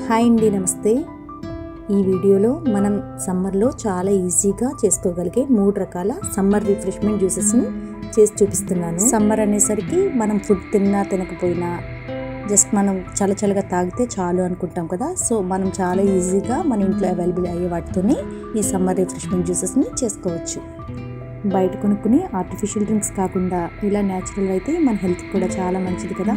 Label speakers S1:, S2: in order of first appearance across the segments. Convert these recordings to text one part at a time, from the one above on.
S1: Hi అండి, నమస్తే. ఈ వీడియోలో మనం సమ్మర్లో చాలా ఈజీగా చేసుకోగలిగే 3 రకాల సమ్మర్ రిఫ్రెష్మెంట్ జ్యూసెస్ని చేసి చూపిస్తున్నాను. సమ్మర్ అనేసరికి మనం ఫుడ్ తిన్నా తినకపోయినా జస్ట్ మనం చల్లచల్లగా తాగితే చాలు అనుకుంటాం కదా. సో మనం చాలా ఈజీగా మన ఇంట్లో అవైలబుల్ అయ్యే వాటితోనే ఈ సమ్మర్ రిఫ్రెష్మెంట్ జ్యూసెస్ని చేసుకోవచ్చు. బయట కొనుక్కుని ఆర్టిఫిషియల్ డ్రింక్స్ కాకుండా ఇలా న్యాచురల్ అయితే మన హెల్త్కి కూడా చాలా మంచిది కదా.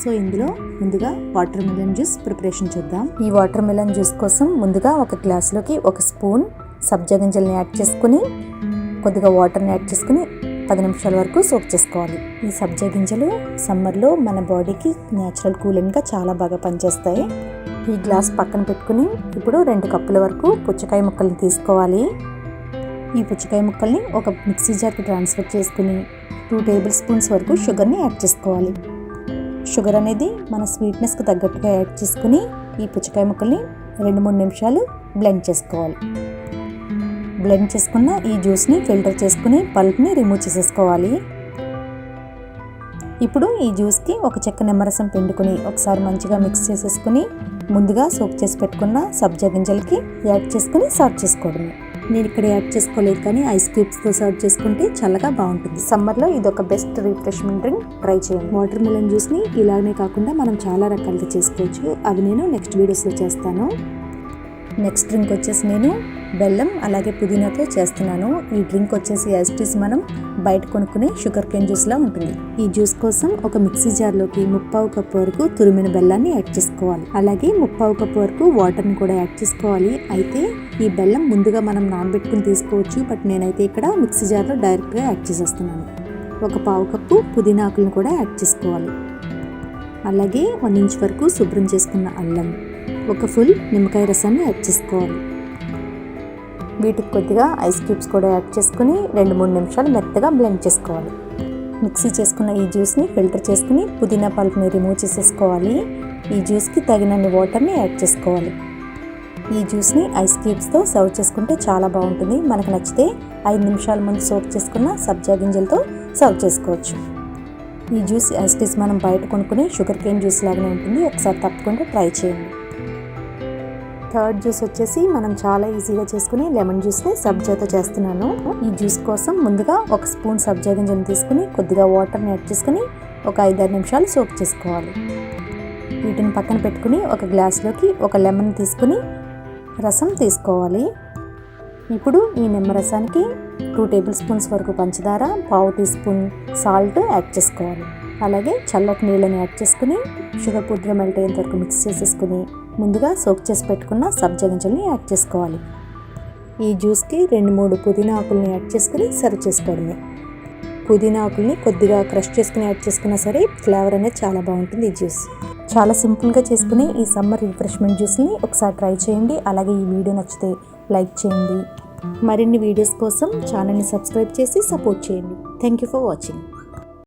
S1: సో ఇందులో ముందుగా వాటర్ మిలన్ జ్యూస్ ప్రిపరేషన్ చూద్దాం. ఈ వాటర్ మిలన్ జ్యూస్ కోసం ముందుగా ఒక గ్లాస్లోకి 1 స్పూన్ సబ్జా గింజల్ని యాడ్ చేసుకుని కొద్దిగా వాటర్ని యాడ్ చేసుకుని 10 నిమిషాల వరకు సోక్ చేసుకోవాలి. ఈ సబ్జా గింజలు సమ్మర్లో మన బాడీకి న్యాచురల్ కూలింగ్గా చాలా బాగా పనిచేస్తాయి. ఈ గ్లాస్ పక్కన పెట్టుకుని ఇప్పుడు 2 కప్పుల వరకు పుచ్చకాయ ముక్కల్ని తీసుకోవాలి. ఈ పుచ్చకాయ ముక్కల్ని ఒక మిక్సీ జార్కి ట్రాన్స్ఫర్ చేసుకుని 2 టేబుల్ స్పూన్స్ వరకు షుగర్ని యాడ్ చేసుకోవాలి. షుగర్ అనేది మన స్వీట్నెస్కి తగ్గట్టుగా యాడ్ చేసుకుని ఈ పుచ్చకాయ ముక్కల్ని 2-3 నిమిషాలు బ్లెండ్ చేసుకోవాలి. బ్లెండ్ చేసుకున్న ఈ జ్యూస్ని ఫిల్టర్ చేసుకుని పల్ప్ని రిమూవ్ చేసేసుకోవాలి. ఇప్పుడు ఈ జ్యూస్కి ఒక చెక్క నిమ్మరసం పిండుకుని ఒకసారి మంచిగా మిక్స్ చేసేసుకుని ముందుగా సోక్ చేసి పెట్టుకున్న సబ్జా గింజలకి యాడ్ చేసుకుని సర్వ్ చేసుకోవడమే. నేను ఇక్కడ యాడ్ చేసుకోలేదు, కానీ ఐస్ క్యూబ్స్తో సర్వ్ చేసుకుంటే చల్లగా బాగుంటుంది. సమ్మర్లో ఇది ఒక బెస్ట్ రిఫ్రెష్మెంట్ డ్రింక్, ట్రై చేయండి. వాటర్ మిలన్ జ్యూస్ని ఇలానే కాకుండా మనం చాలా రకాలుగా చేసుకోవచ్చు. అవి నేను నెక్స్ట్ వీడియోస్లో చేస్తాను. నెక్స్ట్ డ్రింక్ వచ్చేసి నేను బెల్లం అలాగే పుదీనాతో చేస్తున్నాను. ఈ డ్రింక్ వచ్చేసి యాజ్ మనం బయట కొనుక్కునే షుగర్ కేన్ జ్యూస్లా ఉంటుంది. ఈ జ్యూస్ కోసం ఒక మిక్సీ జార్లోకి 3/4 కప్పు వరకు తురిమిన బెల్లాన్ని యాడ్ చేసుకోవాలి. అలాగే 3/4 కప్పు వరకు వాటర్ని కూడా యాడ్ చేసుకోవాలి. అయితే ఈ బెల్లం ముందుగా మనం నానబెట్టుకుని తీసుకోవచ్చు, బట్ నేనైతే ఇక్కడ మిక్సీ జార్లో డైరెక్ట్గా యాడ్ చేసేస్తున్నాను. 1/4 కప్పు పుదీనా ఆకులను కూడా యాడ్ చేసుకోవాలి. అలాగే 1 ఇంచ్ వరకు శుభ్రం చేసుకున్న అల్లం, ఒక ఫుల్ నిమ్మకాయ రసాన్ని యాడ్ చేసుకోవాలి. వీటికి కొద్దిగా ఐస్ క్యూబ్స్ కూడా యాడ్ చేసుకుని 2-3 నిమిషాలు మెత్తగా బ్లెండ్ చేసుకోవాలి. మిక్సీ చేసుకున్న ఈ జ్యూస్ని ఫిల్టర్ చేసుకుని పుదీనా పల్ప్ని రిమూవ్ చేసేసుకోవాలి. ఈ జ్యూస్కి తగినన్ని వాటర్ని యాడ్ చేసుకోవాలి. ఈ జ్యూస్ని ఐస్ క్యూబ్స్తో సర్వ్ చేసుకుంటే చాలా బాగుంటుంది. మనకు నచ్చితే 5 నిమిషాల ముందు సోక్ చేసుకున్న సబ్జా గింజలతో సర్వ్ చేసుకోవచ్చు. ఈ జ్యూస్ యాజ్ మనం బయట కొనుక్కునే షుగర్ కేన్ జ్యూస్ లాగానే ఉంటుంది. ఒకసారి తప్పకుండా ట్రై చేయండి. థర్డ్ జ్యూస్ వచ్చేసి మనం చాలా ఈజీగా చేసుకుని లెమన్ జ్యూస్ని సబ్జాతో చేస్తున్నాను. ఈ జ్యూస్ కోసం ముందుగా 1 స్పూన్ సబ్జా గింజలను తీసుకుని కొద్దిగా వాటర్ని యాడ్ చేసుకుని ఒక 5-6 నిమిషాలు సోక్ చేసుకోవాలి. వీటిని పక్కన పెట్టుకుని ఒక గ్లాస్లోకి 1 లెమన్ తీసుకుని రసం తీసుకోవాలి. ఇప్పుడు ఈ నిమ్మరసానికి 2 టేబుల్ స్పూన్స్ వరకు పంచదార, 1/2 టీ స్పూన్ సాల్ట్ యాడ్ చేసుకోవాలి. అలాగే చల్లటి నీళ్ళని యాడ్ చేసుకుని షుగర్ పూర్తిగా మెల్ట్ అయ్యేంత వరకు మిక్స్ చేసేసుకుని ముందుగా సోక్ చేసి పెట్టుకున్న సబ్జా గింజల్ని యాడ్ చేసుకోవాలి. ఈ జ్యూస్కి 2-3 పుదీనా ఆకుల్ని యాడ్ చేసుకుని సర్వ్ చేసుకోవడమే. పుదీనా ఆకుల్ని కొద్దిగా క్రష్ చేసుకుని యాడ్ చేసుకున్నా సరే ఫ్లేవర్ అనేది చాలా బాగుంటుంది. ఈ జ్యూస్ చాలా సింపుల్గా చేసుకుని ఈ సమ్మర్ రిఫ్రెష్మెంట్ జ్యూస్ని ఒకసారి ట్రై చేయండి. అలాగే ఈ వీడియో నచ్చితే లైక్ చేయండి. మరిన్ని వీడియోస్ కోసం ఛానల్ని సబ్స్క్రైబ్ చేసి సపోర్ట్ చేయండి. Thank you for watching.